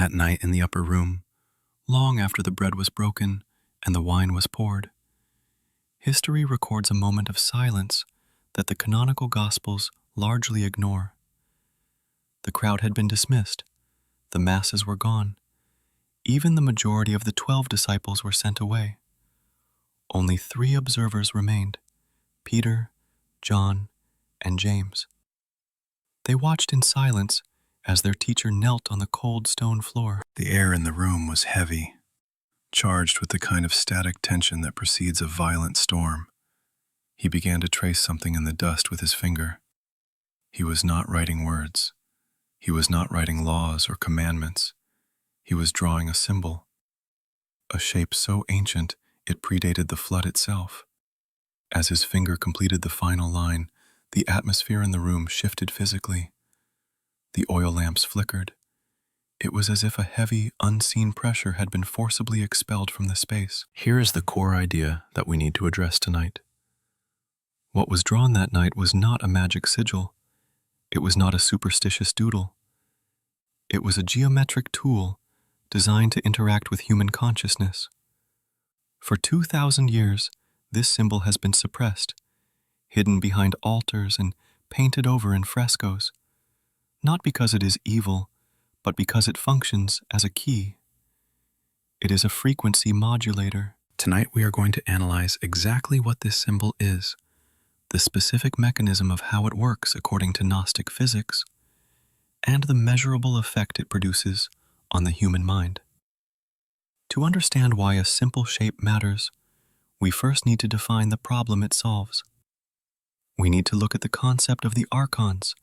That night in the upper room, long after the bread was broken and the wine was poured, history records a moment of silence that the canonical Gospels largely ignore. The crowd had been dismissed, the masses were gone, even the majority of the 12 disciples were sent away. Only 3 observers remained: Peter, John, and James. They watched in silence as their teacher knelt on the cold stone floor. The air in the room was heavy, charged with the kind of static tension that precedes a violent storm. He began to trace something in the dust with his finger. He was not writing words. He was not writing laws or commandments. He was drawing a symbol, a shape so ancient it predated the flood itself. As his finger completed the final line, the atmosphere in the room shifted physically. The oil lamps flickered. It was as if a heavy, unseen pressure had been forcibly expelled from the space. Here is the core idea that we need to address tonight. What was drawn that night was not a magic sigil. It was not a superstitious doodle. It was a geometric tool designed to interact with human consciousness. For 2,000 years, this symbol has been suppressed, hidden behind altars and painted over in frescoes, not because it is evil, but because it functions as a key. It is a frequency modulator. Tonight we are going to analyze exactly what this symbol is, the specific mechanism of how it works according to Gnostic physics, and the measurable effect it produces on the human mind. To understand why a simple shape matters, we first need to define the problem it solves. We need to look at the concept of the Archons,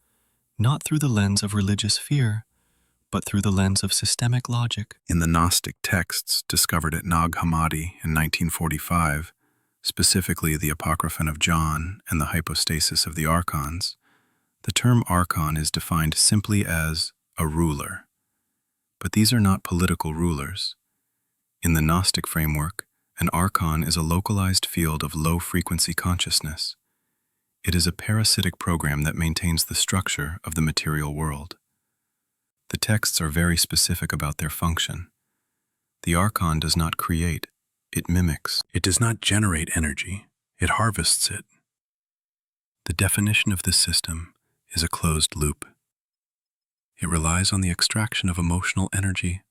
not through the lens of religious fear, but through the lens of systemic logic. In the Gnostic texts discovered at Nag Hammadi in 1945, specifically the Apocryphon of John and the hypostasis of the Archons, the term Archon is defined simply as a ruler. But these are not political rulers. In the Gnostic framework, an Archon is a localized field of low-frequency consciousness. It is a parasitic program that maintains the structure of the material world. The texts are very specific about their function. The Archon does not create, it mimics. It does not generate energy, it harvests it. The definition of this system is a closed loop. It relies on the extraction of emotional energy,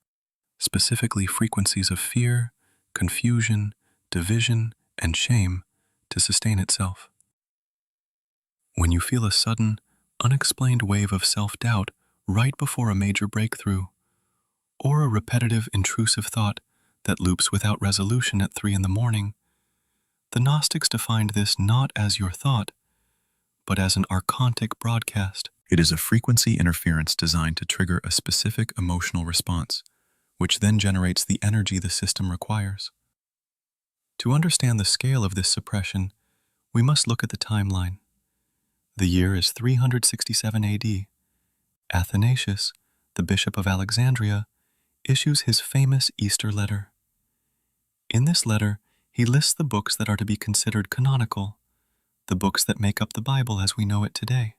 specifically frequencies of fear, confusion, division, and shame, to sustain itself. When you feel a sudden, unexplained wave of self-doubt right before a major breakthrough, or a repetitive, intrusive thought that loops without resolution at 3 a.m, the Gnostics defined this not as your thought, but as an archontic broadcast. It is a frequency interference designed to trigger a specific emotional response, which then generates the energy the system requires. To understand the scale of this suppression, we must look at the timeline. The year is 367 AD. Athanasius, the Bishop of Alexandria, issues his famous Easter letter. In this letter, he lists the books that are to be considered canonical, the books that make up the Bible as we know it today.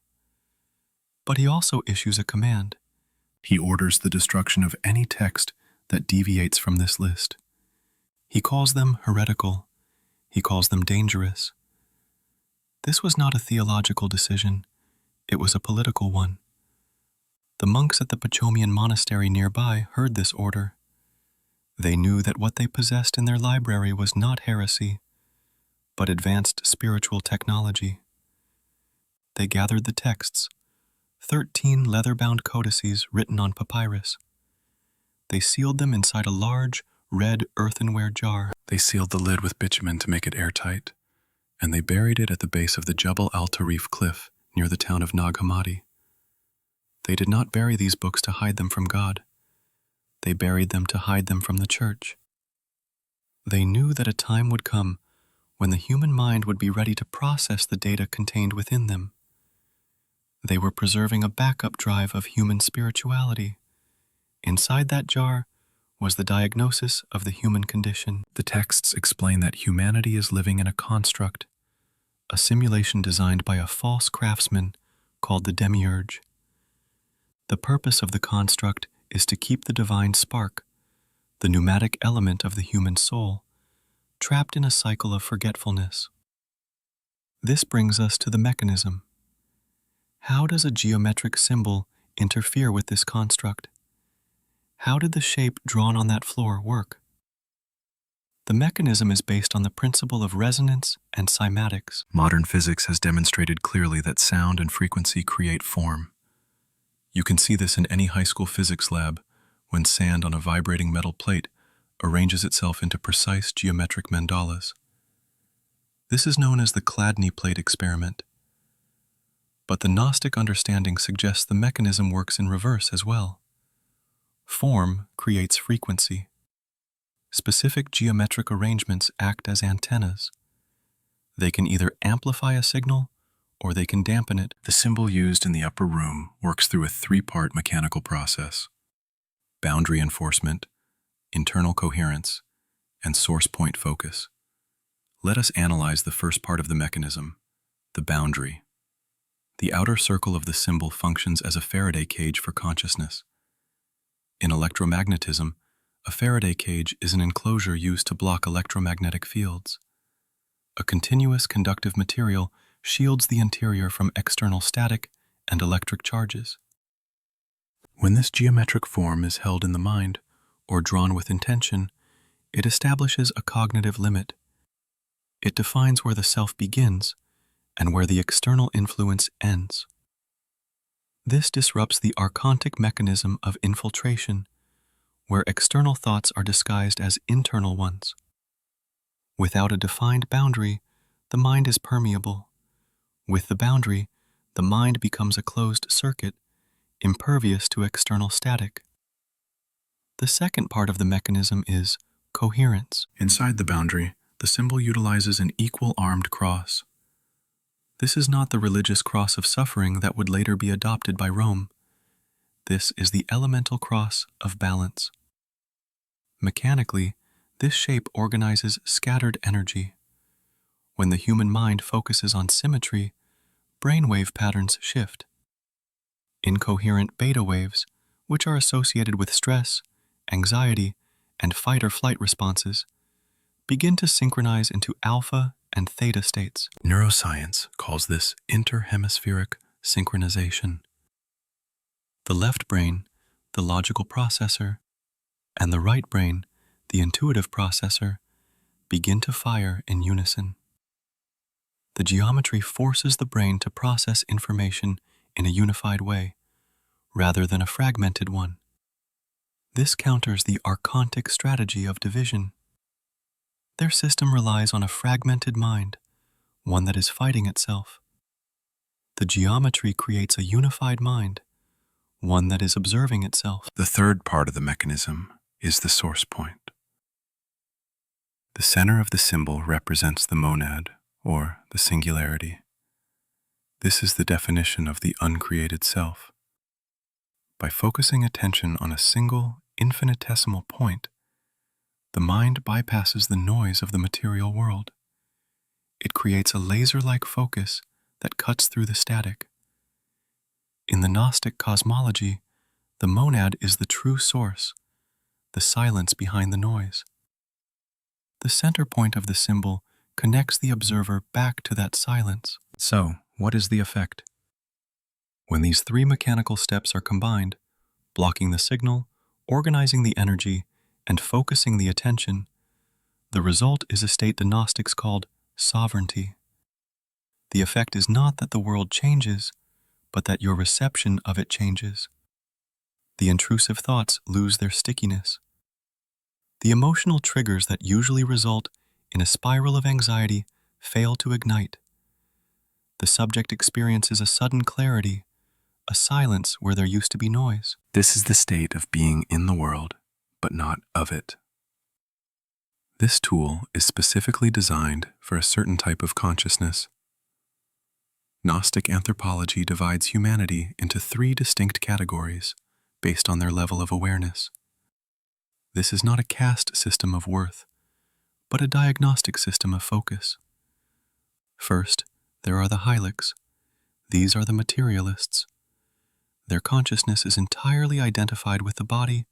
But he also issues a command. He orders the destruction of any text that deviates from this list. He calls them heretical. He calls them dangerous. This was not a theological decision. It was a political one. The monks at the Pachomian monastery nearby heard this order. They knew that what they possessed in their library was not heresy, but advanced spiritual technology. They gathered the texts, 13 leather-bound codices written on papyrus. They sealed them inside a large, red earthenware jar. They sealed the lid with bitumen to make it airtight, and they buried it at the base of the Jebel al-Tarif cliff near the town of Nag Hammadi. They did not bury these books to hide them from God. They buried them to hide them from the church. They knew that a time would come when the human mind would be ready to process the data contained within them. They were preserving a backup drive of human spirituality. Inside that jar was the diagnosis of the human condition. The texts explain that humanity is living in a construct, a simulation designed by a false craftsman called the demiurge. The purpose of the construct is to keep the divine spark, the pneumatic element of the human soul, trapped in a cycle of forgetfulness. This brings us to the mechanism. How does a geometric symbol interfere with this construct? How did the shape drawn on that floor work? The mechanism is based on the principle of resonance and cymatics. Modern physics has demonstrated clearly that sound and frequency create form. You can see this in any high school physics lab when sand on a vibrating metal plate arranges itself into precise geometric mandalas. This is known as the Chladni plate experiment. But the Gnostic understanding suggests the mechanism works in reverse as well. Form creates frequency. Specific geometric arrangements act as antennas. They can either amplify a signal or they can dampen it. The symbol used in the upper room works through a three-part mechanical process: boundary enforcement, internal coherence, and source point focus. Let us analyze the first part of the mechanism, the boundary. The outer circle of the symbol functions as a Faraday cage for consciousness. In electromagnetism, a Faraday cage is an enclosure used to block electromagnetic fields. A continuous conductive material shields the interior from external static and electric charges. When this geometric form is held in the mind or drawn with intention, it establishes a cognitive limit. It defines where the self begins and where the external influence ends. This disrupts the Archontic mechanism of infiltration, where external thoughts are disguised as internal ones. Without a defined boundary, the mind is permeable. With the boundary, the mind becomes a closed circuit, impervious to external static. The second part of the mechanism is coherence. Inside the boundary, the symbol utilizes an equal armed cross. This is not the religious cross of suffering that would later be adopted by Rome. This is the elemental cross of balance. Mechanically, this shape organizes scattered energy. When the human mind focuses on symmetry, brainwave patterns shift. Incoherent beta waves, which are associated with stress, anxiety, and fight or flight responses, begin to synchronize into alpha and theta states. Neuroscience calls this interhemispheric synchronization. The left brain, the logical processor, and the right brain, the intuitive processor, begin to fire in unison. The geometry forces the brain to process information in a unified way, rather than a fragmented one. This counters the Archontic strategy of division. Their system relies on a fragmented mind, one that is fighting itself. The geometry creates a unified mind, one that is observing itself. The third part of the mechanism is the source point. The center of the symbol represents the monad, or the singularity. This is the definition of the uncreated self. By focusing attention on a single, infinitesimal point, the mind bypasses the noise of the material world. It creates a laser-like focus that cuts through the static. In the Gnostic cosmology, the monad is the true source, the silence behind the noise. The center point of the symbol connects the observer back to that silence. So, what is the effect? When these three mechanical steps are combined, blocking the signal, organizing the energy, and focusing the attention, the result is a state the Gnostics called sovereignty. The effect is not that the world changes, but that your reception of it changes. The intrusive thoughts lose their stickiness. The emotional triggers that usually result in a spiral of anxiety fail to ignite. The subject experiences a sudden clarity, a silence where there used to be noise. This is the state of being in the world, but not of it. This tool is specifically designed for a certain type of consciousness. Gnostic anthropology divides humanity into three distinct categories based on their level of awareness. This is not a caste system of worth, but a diagnostic system of focus. First, there are the Hylics. These are the materialists. Their consciousness is entirely identified with the body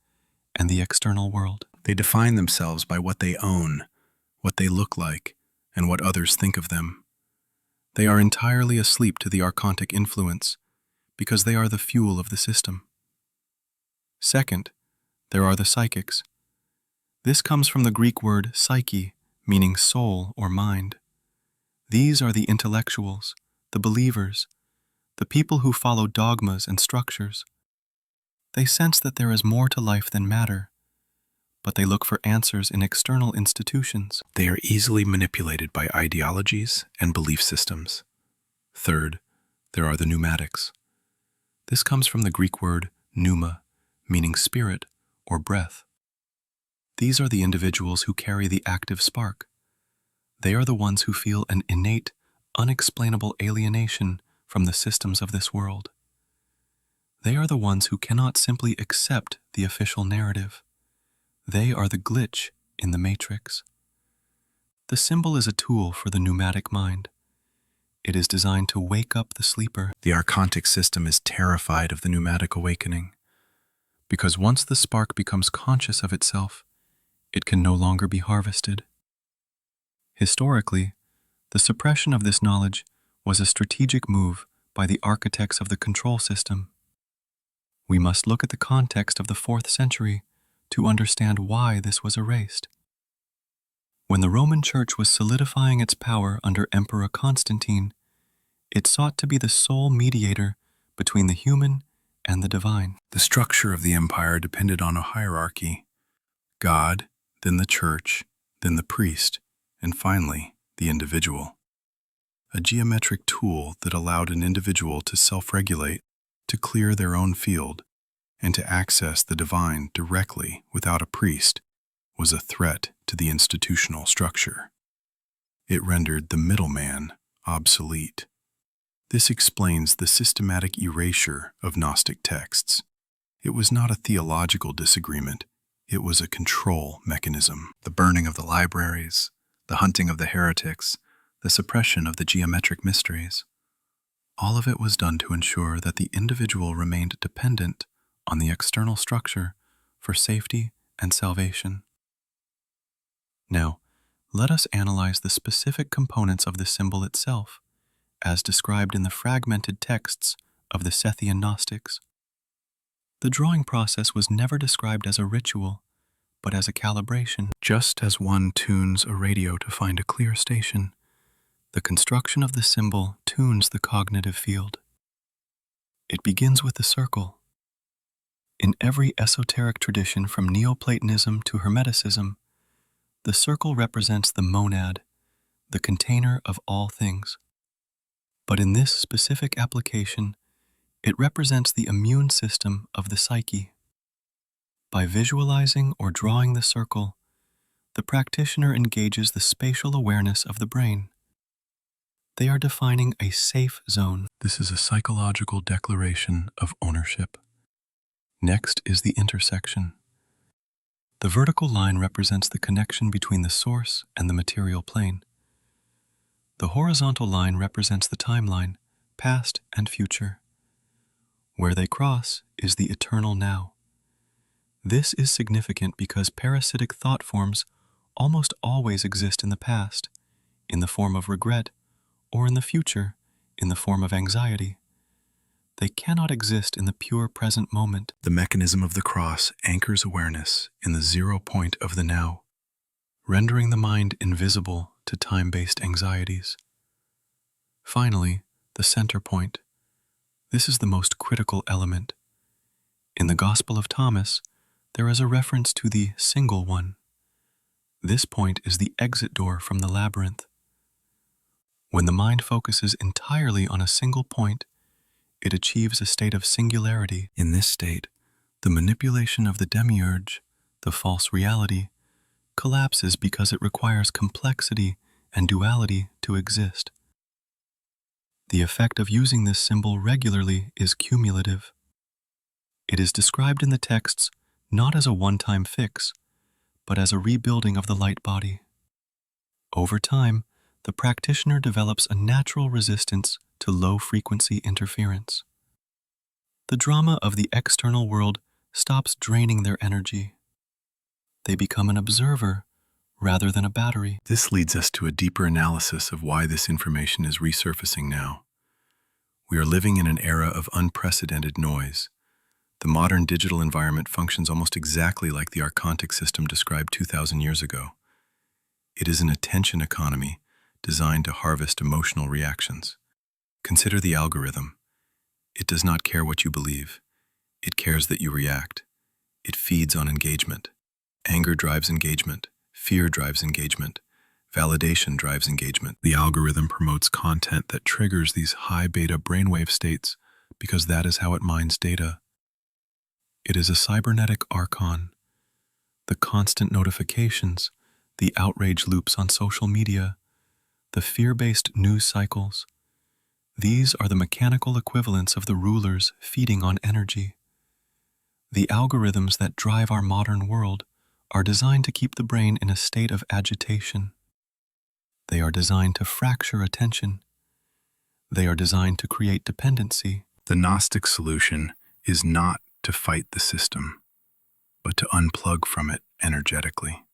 and the external world. They define themselves by what they own, what they look like, and what others think of them. They are entirely asleep to the Archontic influence because they are the fuel of the system. Second, there are the psychics. This comes from the Greek word psyche, meaning soul or mind. These are the intellectuals, the believers, the people who follow dogmas and structures. They sense that there is more to life than matter, but they look for answers in external institutions. They are easily manipulated by ideologies and belief systems. Third, there are the pneumatics. This comes from the Greek word pneuma, meaning spirit or breath. These are the individuals who carry the active spark. They are the ones who feel an innate, unexplainable alienation from the systems of this world. They are the ones who cannot simply accept the official narrative. They are the glitch in the matrix. The symbol is a tool for the pneumatic mind. It is designed to wake up the sleeper. The Archontic system is terrified of the pneumatic awakening, because once the spark becomes conscious of itself, it can no longer be harvested. Historically, the suppression of this knowledge was a strategic move by the architects of the control system. We must look at the context of the 4th century to understand why this was erased. When the Roman Church was solidifying its power under Emperor Constantine, it sought to be the sole mediator between the human and the divine. The structure of the empire depended on a hierarchy: God, then the church, then the priest, and finally, the individual. A geometric tool that allowed an individual to self-regulate, to clear their own field, and to access the divine directly without a priest was a threat to the institutional structure. It rendered the middleman obsolete. This explains the systematic erasure of Gnostic texts. It was not a theological disagreement, it was a control mechanism. The burning of the libraries, the hunting of the heretics, the suppression of the geometric mysteries. All of it was done to ensure that the individual remained dependent on the external structure for safety and salvation. Now, let us analyze the specific components of the symbol itself, as described in the fragmented texts of the Sethian Gnostics. The drawing process was never described as a ritual, but as a calibration. Just as one tunes a radio to find a clear station, the construction of the symbol tunes the cognitive field. It begins with the circle. In every esoteric tradition from Neoplatonism to Hermeticism, the circle represents the monad, the container of all things. But in this specific application, it represents the immune system of the psyche. By visualizing or drawing the circle, the practitioner engages the spatial awareness of the brain. They are defining a safe zone. This is a psychological declaration of ownership. Next is the intersection. The vertical line represents the connection between the source and the material plane. The horizontal line represents the timeline, past and future. Where they cross is the eternal now. This is significant because parasitic thought forms almost always exist in the past, in the form of regret, or in the future, in the form of anxiety. They cannot exist in the pure present moment. The mechanism of the cross anchors awareness in the 0 point of the now, rendering the mind invisible to time-based anxieties. Finally, the center point. This is the most critical element. In the Gospel of Thomas, there is a reference to the single one. This point is the exit door from the labyrinth. When the mind focuses entirely on a single point, it achieves a state of singularity. In this state, the manipulation of the demiurge, the false reality, collapses because it requires complexity and duality to exist. The effect of using this symbol regularly is cumulative. It is described in the texts not as a one-time fix, but as a rebuilding of the light body. Over time, the practitioner develops a natural resistance to low-frequency interference. The drama of the external world stops draining their energy. They become an observer rather than a battery. This leads us to a deeper analysis of why this information is resurfacing now. We are living in an era of unprecedented noise. The modern digital environment functions almost exactly like the Archontic system described 2,000 years ago. It is an attention economy designed to harvest emotional reactions. Consider the algorithm. It does not care what you believe. It cares that you react. It feeds on engagement. Anger drives engagement. Fear drives engagement. Validation drives engagement. The algorithm promotes content that triggers these high beta brainwave states because that is how it mines data. It is a cybernetic Archon. The constant notifications, the outrage loops on social media, the fear-based news cycles, these are the mechanical equivalents of the rulers feeding on energy. The algorithms that drive our modern world are designed to keep the brain in a state of agitation. They are designed to fracture attention. They are designed to create dependency. The Gnostic solution is not to fight the system, but to unplug from it energetically.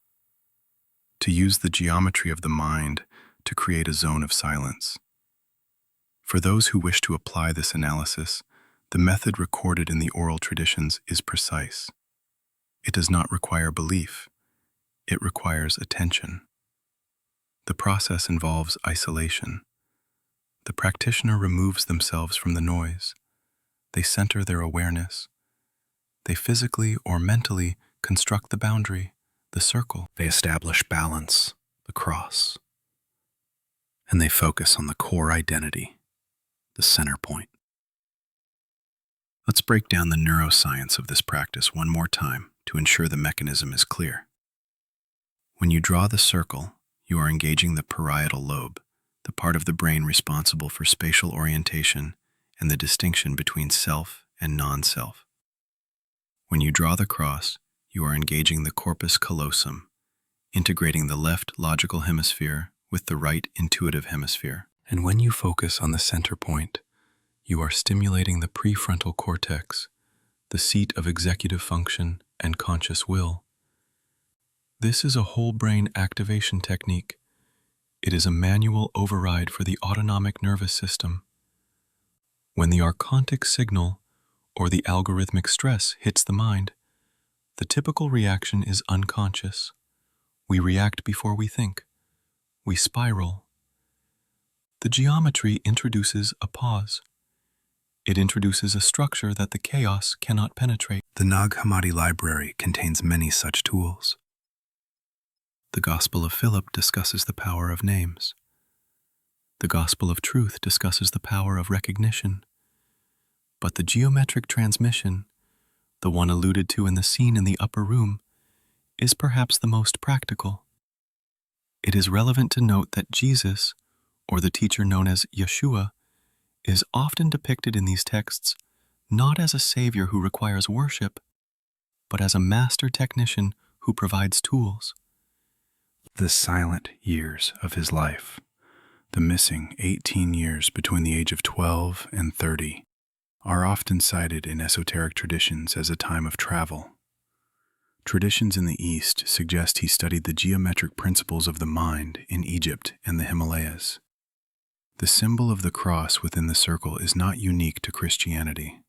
To use the geometry of the mind to create a zone of silence. For those who wish to apply this analysis, the method recorded in the oral traditions is precise. It does not require belief. It requires attention. The process involves isolation. The practitioner removes themselves from the noise. They center their awareness. They physically or mentally construct the boundary, the circle. They establish balance, the cross. And they focus on the core identity, the center point. Let's break down the neuroscience of this practice one more time to ensure the mechanism is clear. When you draw the circle, you are engaging the parietal lobe, the part of the brain responsible for spatial orientation and the distinction between self and non-self. When you draw the cross, you are engaging the corpus callosum, integrating the left logical hemisphere with the right intuitive hemisphere. And when you focus on the center point, you are stimulating the prefrontal cortex, the seat of executive function and conscious will. This is a whole brain activation technique. It is a manual override for the autonomic nervous system. When the archontic signal or the algorithmic stress hits the mind, the typical reaction is unconscious. We react before we think. We spiral. The geometry introduces a pause. It introduces a structure that the chaos cannot penetrate. The Nag Hammadi library contains many such tools. The Gospel of Philip discusses the power of names. The Gospel of Truth discusses the power of recognition. But the geometric transmission, the one alluded to in the scene in the upper room, is perhaps the most practical. It is relevant to note that Jesus, or the teacher known as Yeshua, is often depicted in these texts not as a savior who requires worship, but as a master technician who provides tools. The silent years of his life, the missing 18 years between the age of 12 and 30, are often cited in esoteric traditions as a time of travel. Traditions in the East suggest he studied the geometric principles of the mind in Egypt and the Himalayas. The symbol of the cross within the circle is not unique to Christianity.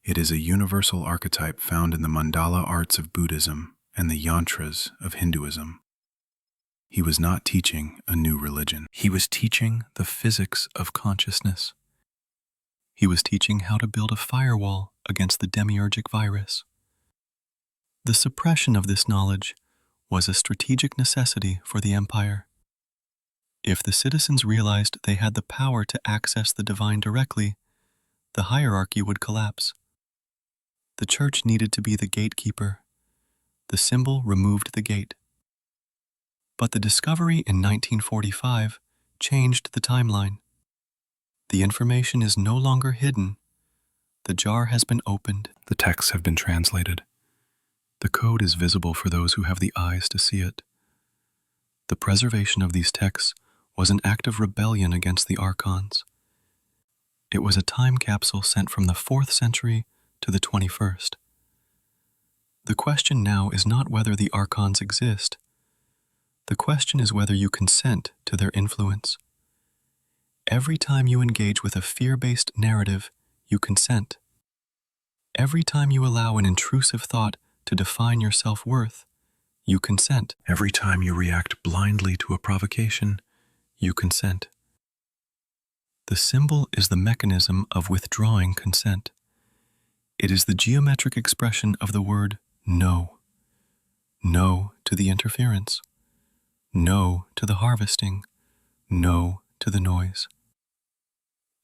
It is a universal archetype found in the mandala arts of Buddhism and the yantras of Hinduism. He was not teaching a new religion. He was teaching the physics of consciousness. He was teaching how to build a firewall against the demiurgic virus. The suppression of this knowledge was a strategic necessity for the empire. If the citizens realized they had the power to access the divine directly, the hierarchy would collapse. The church needed to be the gatekeeper. The symbol removed the gate. But the discovery in 1945 changed the timeline. The information is no longer hidden. The jar has been opened. The texts have been translated. The code is visible for those who have the eyes to see it. The preservation of these texts was an act of rebellion against the Archons. It was a time capsule sent from the 4th century to the 21st. The question now is not whether the Archons exist. The question is whether you consent to their influence. Every time you engage with a fear-based narrative, you consent. Every time you allow an intrusive thought to define your self-worth, you consent. Every time you react blindly to a provocation, you consent. The symbol is the mechanism of withdrawing consent. It is the geometric expression of the word no. No to the interference. No to the harvesting. No to the noise.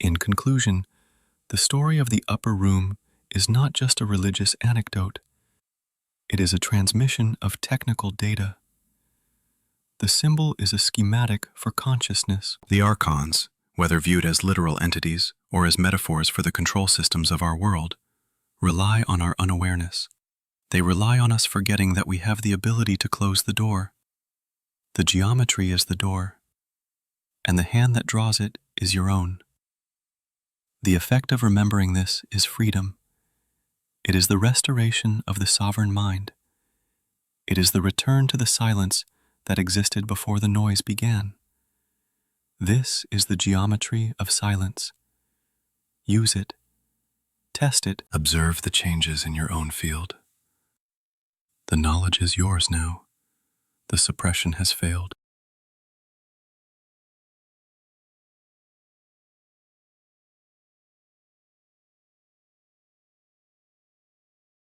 In conclusion, the story of the upper room is not just a religious anecdote. It is a transmission of technical data. The symbol is a schematic for consciousness. The Archons, whether viewed as literal entities or as metaphors for the control systems of our world, rely on our unawareness. They rely on us forgetting that we have the ability to close the door. The geometry is the door, and the hand that draws it is your own. The effect of remembering this is freedom. It is the restoration of the sovereign mind. It is the return to the silence that existed before the noise began. This is the geometry of silence. Use it. Test it. Observe the changes in your own field. The knowledge is yours now. The suppression has failed.